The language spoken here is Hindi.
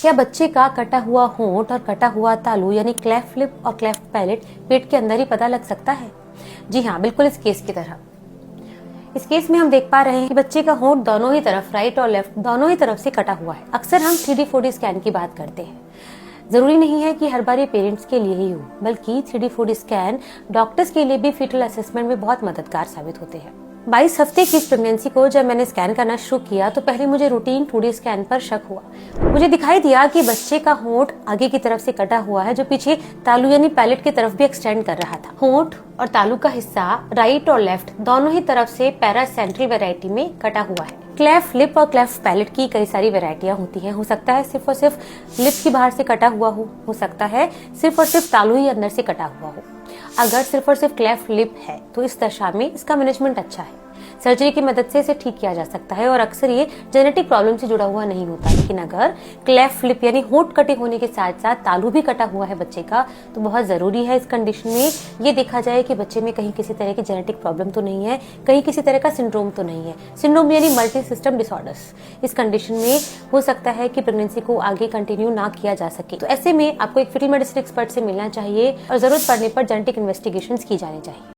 क्या बच्चे का कटा हुआ होंठ और कटा हुआ तालू यानी क्लेफ्ट लिप और क्लेफ्ट पैलेट पेट के अंदर ही पता लग सकता है? जी हाँ, बिल्कुल इस केस की तरह। इस केस में हम देख पा रहे हैं कि बच्चे का होंठ दोनों ही तरफ, राइट और लेफ्ट, दोनों ही तरफ से कटा हुआ है। अक्सर हम 3D 4D स्कैन की बात करते हैं। जरूरी नहीं है कि हर बार ये पेरेंट्स के लिए ही हो, बल्कि 3D 4D स्कैन डॉक्टर्स के लिए भी फीटल असेसमेंट में बहुत मददगार साबित होते हैं। 22 हफ्ते की इस प्रेगनेंसी को जब मैंने स्कैन करना शुरू किया तो पहले मुझे रूटीन 2D स्कैन पर शक हुआ। मुझे दिखाई दिया कि बच्चे का होंठ आगे की तरफ से कटा हुआ है, जो पीछे तालू यानी पैलेट की तरफ भी एक्सटेंड कर रहा था। होंठ और तालू का हिस्सा राइट और लेफ्ट दोनों ही तरफ से पैरासेंट्रल वैरायटी में कटा हुआ है। क्लेफ्ट लिप और क्लेफ्ट पैलेट की कई सारी वैरायटियां होती हैं। हो सकता है सिर्फ और सिर्फ लिप की बाहर से कटा हुआ हो सकता है सिर्फ और सिर्फ तालू ही अंदर से कटा हुआ हो। अगर सिर्फ और सिर्फ क्लेफ्ट लिप है तो इस दशा में इसका मैनेजमेंट अच्छा है। सर्जरी की मदद से इसे ठीक किया जा सकता है और अक्सर ये जेनेटिक प्रॉब्लम से जुड़ा हुआ नहीं होता। लेकिन अगर क्लेफ्ट लिप यानी होंठ कटे होने के साथ साथ तालू भी कटा हुआ है बच्चे का, तो बहुत जरूरी है इस कंडीशन में ये देखा जाए कि बच्चे में कहीं किसी तरह की जेनेटिक प्रॉब्लम तो नहीं है, कहीं किसी तरह का सिंड्रोम तो नहीं है। सिंड्रोम यानी मल्टी सिस्टम डिसऑर्डर्स। इस कंडीशन में हो सकता है कि प्रेगनेंसी को आगे कंटिन्यू ना किया जा सके। तो ऐसे में आपको एक फीटल मेडिसिन एक्सपर्ट से मिलना चाहिए और जरूरत पड़ने पर जेनेटिक इन्वेस्टिगेशंस की जानी चाहिए।